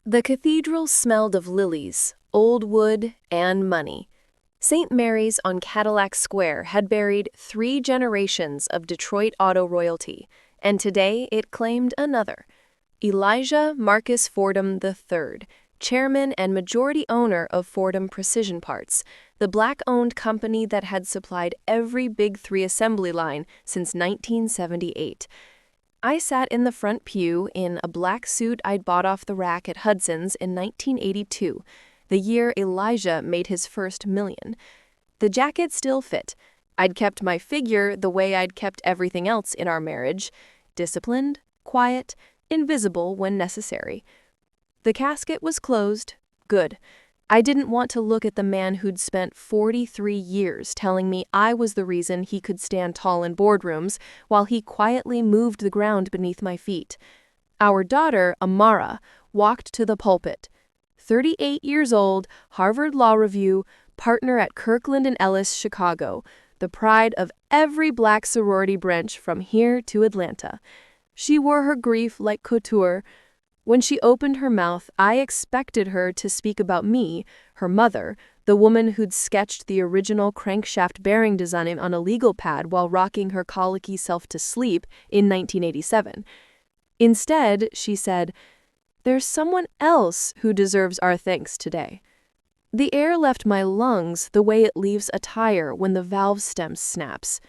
The cathedral smelled of lilies, old wood, and money. St. Mary's on Cadillac Square had buried 3 generations of Detroit auto royalty, and today it claimed another. Elijah Marcus Fordham III, chairman and majority owner of Fordham Precision Parts, the black-owned company that had supplied every Big Three assembly line since 1978. I sat in the front pew in a black suit I'd bought off the rack at Hudson's in 1982, the year Elijah made his first million. The jacket still fit. I'd kept my figure the way I'd kept everything else in our marriage: disciplined, quiet, invisible when necessary. The casket was closed. Good. I didn't want to look at the man who'd spent 43 years telling me I was the reason he could stand tall in boardrooms while he quietly moved the ground beneath my feet. Our daughter, Amara, walked to the pulpit. 38 years old, Harvard Law Review, partner at Kirkland & Ellis, Chicago, the pride of every black sorority branch from here to Atlanta. She wore her grief like couture. When she opened her mouth, I expected her to speak about me, her mother, the woman who'd sketched the original crankshaft bearing design on a legal pad while rocking her colicky self to sleep in 1987. Instead, she said, "There's someone else who deserves our thanks today." The air left my lungs the way it leaves a tire when the valve stem snaps.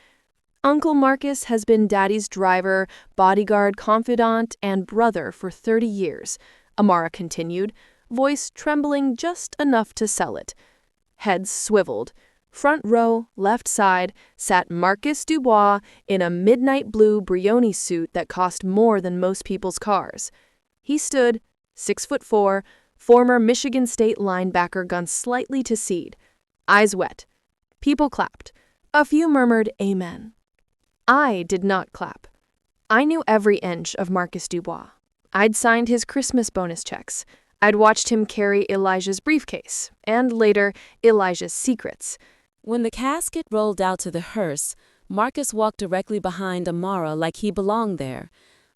Uncle Marcus has been Daddy's driver, bodyguard, confidant, and brother for 30 years, Amara continued, voice trembling just enough to sell it. Heads swiveled. Front row, left side, sat Marcus Dubois in a midnight blue Brioni suit that cost more than most people's cars. He stood, 6'4", former Michigan State linebacker gone slightly to seed. Eyes wet. People clapped. A few murmured amen. I did not clap. I knew every inch of Marcus Dubois. I'd signed his Christmas bonus checks. I'd watched him carry Elijah's briefcase, and later, Elijah's secrets. When the casket rolled out to the hearse, Marcus walked directly behind Amara like he belonged there,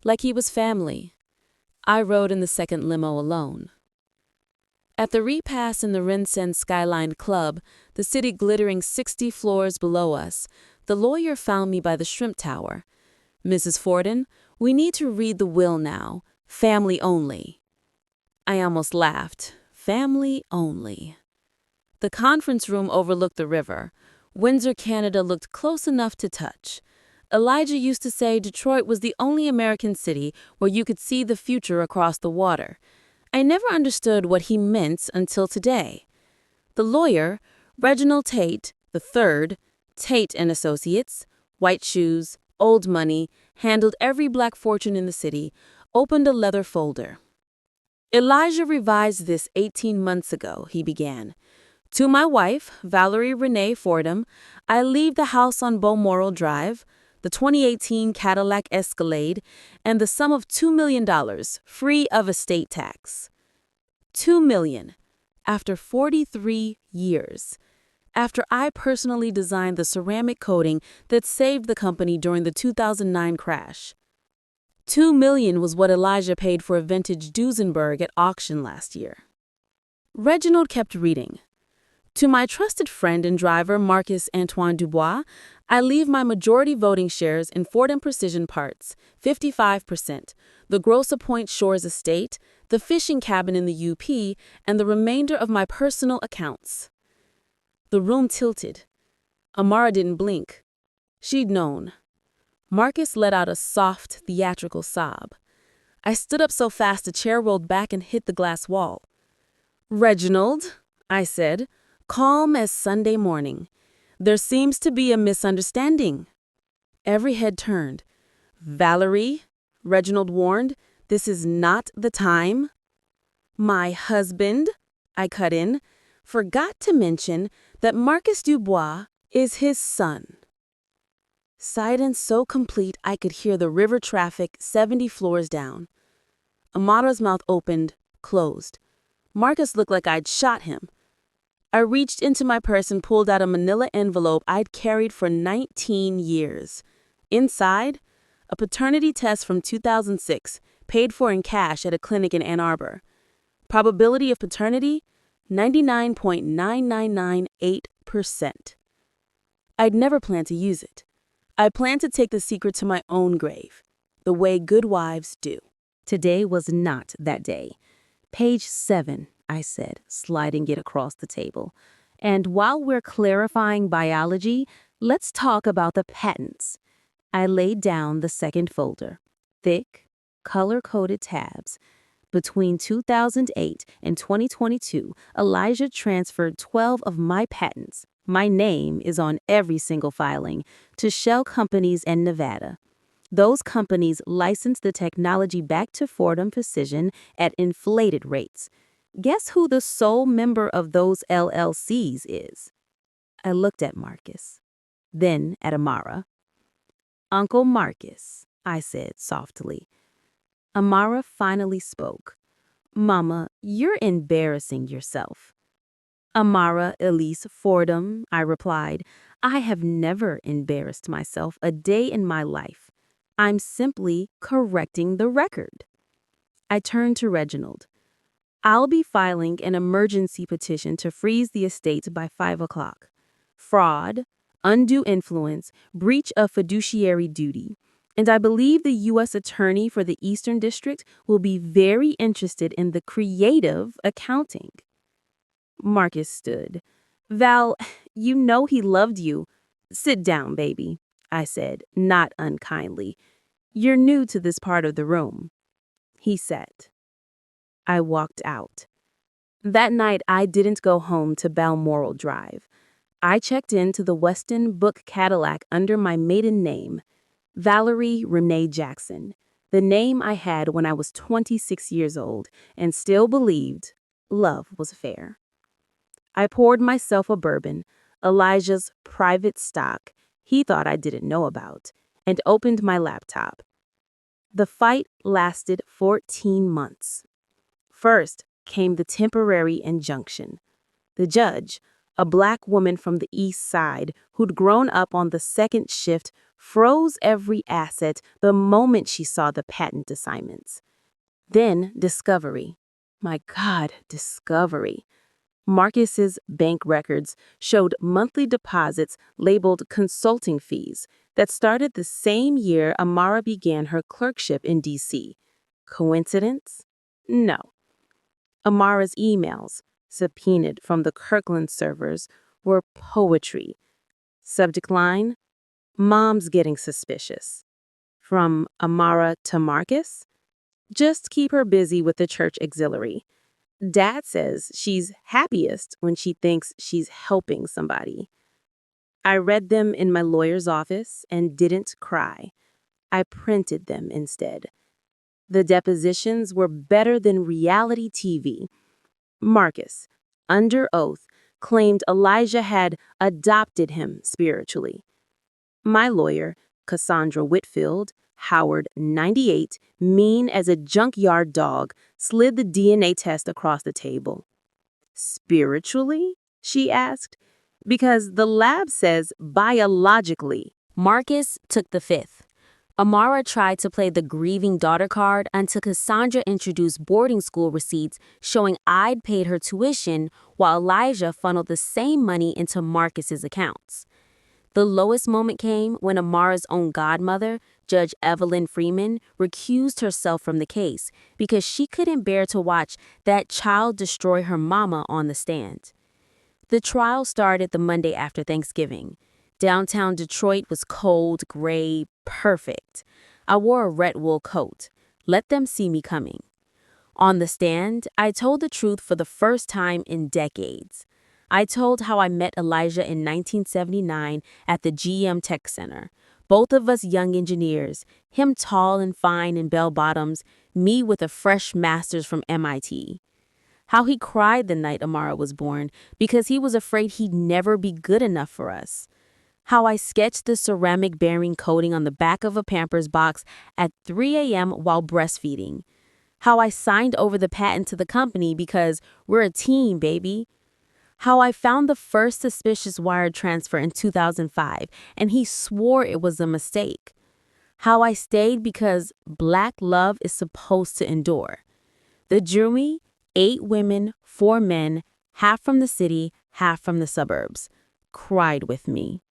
like he was family. I rode in the second limo alone. At the repast in the Rinsen Skyline Club, the city glittering 60 floors below us, the lawyer found me by the shrimp tower. "Mrs. Fordham, we need to read the will now. Family only." I almost laughed. Family only. The conference room overlooked the river. Windsor, Canada looked close enough to touch. Elijah used to say Detroit was the only American city where you could see the future across the water. I never understood what he meant until today. The lawyer, Reginald Tate III, Tate and Associates, white shoes, old money, handled every black fortune in the city, opened a leather folder. "Elijah revised this 18 months ago," he began. "To my wife, Valerie Renee Fordham, I leave the house on Balmoral Drive, the 2018 Cadillac Escalade, and the sum of $2 million, free of estate tax." $2 million. After 43 years. After I personally designed the ceramic coating that saved the company during the 2009 crash. $2 million was what Elijah paid for a vintage Duesenberg at auction last year. Reginald kept reading. "To my trusted friend and driver Marcus Antoine Dubois, I leave my majority voting shares in Fordham Precision Parts, 55%, the Grosse Pointe Shores estate, the fishing cabin in the UP, and the remainder of my personal accounts." The room tilted. Amara didn't blink. She'd known. Marcus let out a soft, theatrical sob. I stood up so fast the chair rolled back and hit the glass wall. "Reginald," I said, calm as Sunday morning, "there seems to be a misunderstanding." Every head turned. "Valerie," Reginald warned, "this is not the time." "My husband," I cut in, "forgot to mention that Marcus Dubois is his son." Silence so complete I could hear the river traffic 70 floors down. Amara's mouth opened, closed. Marcus looked like I'd shot him. I reached into my purse and pulled out a manila envelope I'd carried for 19 years. Inside, a paternity test from 2006, paid for in cash at a clinic in Ann Arbor. Probability of paternity, 99.9998%. I'd never planned to use it. I planned to take the secret to my own grave, the way good wives do. Today was not that day. Page 7, I said, sliding it across the table. And while we're clarifying biology, let's talk about the patents. I laid down the second folder. Thick, color-coded tabs. Between 2008 and 2022, Elijah transferred 12 of my patents. My name is on every single filing to shell companies in Nevada. Those companies licensed the technology back to Fordham Precision at inflated rates. Guess who the sole member of those LLCs is? I looked at Marcus, then at Amara. Uncle Marcus, I said softly. Amara finally spoke. Mama, you're embarrassing yourself. Amara Elise Fordham, I replied. I have never embarrassed myself a day in my life. I'm simply correcting the record. I turned to Reginald. I'll be filing an emergency petition to freeze the estate by 5 o'clock. Fraud, undue influence, breach of fiduciary duty. And I believe the U.S. Attorney for the Eastern District will be very interested in the creative accounting. Marcus stood. Val, you know he loved you. Sit down, baby, I said, not unkindly. You're new to this part of the room. He sat. I walked out. That night, I didn't go home to Balmoral Drive. I checked into the Weston Book Cadillac under my maiden name, Valerie Renee Jackson, the name I had when I was 26 years old and still believed love was fair. I poured myself a bourbon, Elijah's private stock he thought I didn't know about, and opened my laptop. The fight lasted 14 months. First came the temporary injunction. The judge, a black woman from the East Side who'd grown up on the second shift, froze every asset the moment she saw the patent assignments. Then discovery. My God, discovery. Marcus's bank records showed monthly deposits labeled consulting fees that started the same year Amara began her clerkship in D.C. Coincidence? No. Amara's emails, subpoenaed from the Kirkland servers, were poetry. Subject line, Mom's getting suspicious. From Amara to Marcus? Just keep her busy with the church auxiliary. Dad says she's happiest when she thinks she's helping somebody. I read them in my lawyer's office and didn't cry. I printed them instead. The depositions were better than reality TV. Marcus, under oath, claimed Elijah had adopted him spiritually. My lawyer, Cassandra Whitfield, Howard 98, mean as a junkyard dog, slid the DNA test across the table. Spiritually? She asked. Because the lab says biologically. Marcus took the fifth. Amara tried to play the grieving daughter card until Cassandra introduced boarding school receipts showing I'd paid her tuition while Elijah funneled the same money into Marcus's accounts. The lowest moment came when Amara's own godmother, Judge Evelyn Freeman, recused herself from the case because she couldn't bear to watch that child destroy her mama on the stand. The trial started the Monday after Thanksgiving. Downtown Detroit was cold, gray, perfect. I wore a red wool coat. Let them see me coming. On the stand, I told the truth for the first time in decades. I told how I met Elijah in 1979 at the GM Tech Center. Both of us young engineers, him tall and fine in bell-bottoms, me with a fresh master's from MIT. How he cried the night Amara was born because he was afraid he'd never be good enough for us. How I sketched the ceramic bearing coating on the back of a Pampers box at 3 a.m. while breastfeeding. How I signed over the patent to the company because we're a team, baby. How I found the first suspicious wire transfer in 2005 and he swore it was a mistake. How I stayed because black love is supposed to endure. The jury 8 women, 4 men, half from the city, half from the suburbs, cried with me.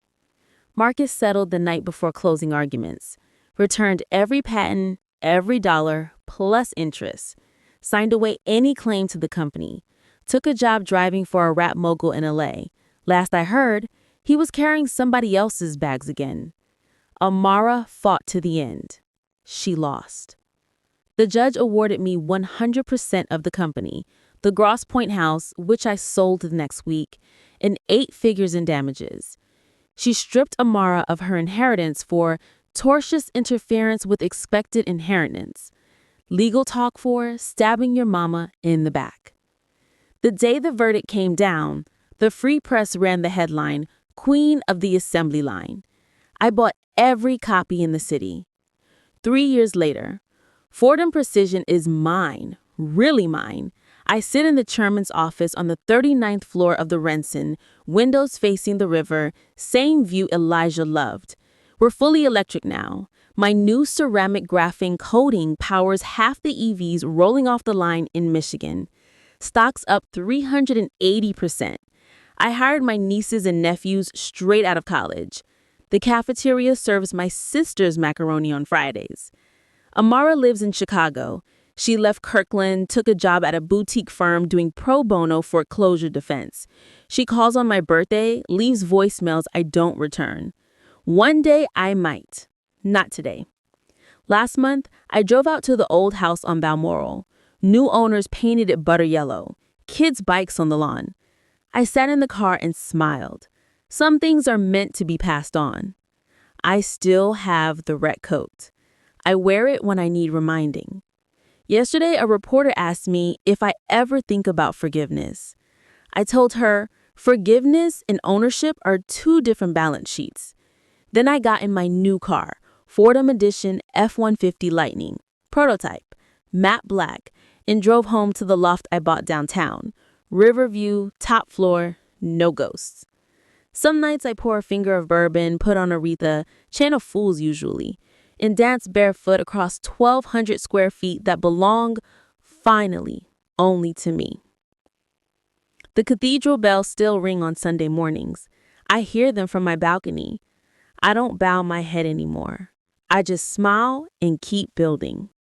Marcus settled the night before closing arguments, returned every patent, every dollar, plus interest, signed away any claim to the company, took a job driving for a rap mogul in LA. Last I heard, he was carrying somebody else's bags again. Amara fought to the end. She lost. The judge awarded me 100% of the company, the Grosse Pointe house, which I sold the next week, and 8 figures in damages. She stripped Amara of her inheritance for tortious interference with expected inheritance. Legal talk for stabbing your mama in the back. The day the verdict came down, the Free Press ran the headline, Queen of the Assembly Line. I bought every copy in the city. 3 years later, Fordham Precision is mine, really mine. I sit in the chairman's office on the 39th floor of the Renson, windows facing the river, same view Elijah loved. We're fully electric now. My new ceramic graphene coating powers half the EVs rolling off the line in Michigan. Stocks up 380%. I hired my nieces and nephews straight out of college. The cafeteria serves my sister's macaroni on Fridays. Amara lives in Chicago. She left Kirkland, took a job at a boutique firm doing pro bono foreclosure defense. She calls on my birthday, leaves voicemails I don't return. One day I might. Not today. Last month, I drove out to the old house on Balmoral. New owners painted it butter yellow. Kids' bikes on the lawn. I sat in the car and smiled. Some things are meant to be passed on. I still have the red coat. I wear it when I need reminding. Yesterday, a reporter asked me if I ever think about forgiveness. I told her, forgiveness and ownership are 2 different balance sheets. Then I got in my new car, Fordham Edition F-150 Lightning, prototype, matte black, and drove home to the loft I bought downtown. Riverview, top floor, no ghosts. Some nights I pour a finger of bourbon, put on Aretha, chant of fools usually, and dance barefoot across 1,200 square feet that belong, finally, only to me. The cathedral bells still ring on Sunday mornings. I hear them from my balcony. I don't bow my head anymore. I just smile and keep building.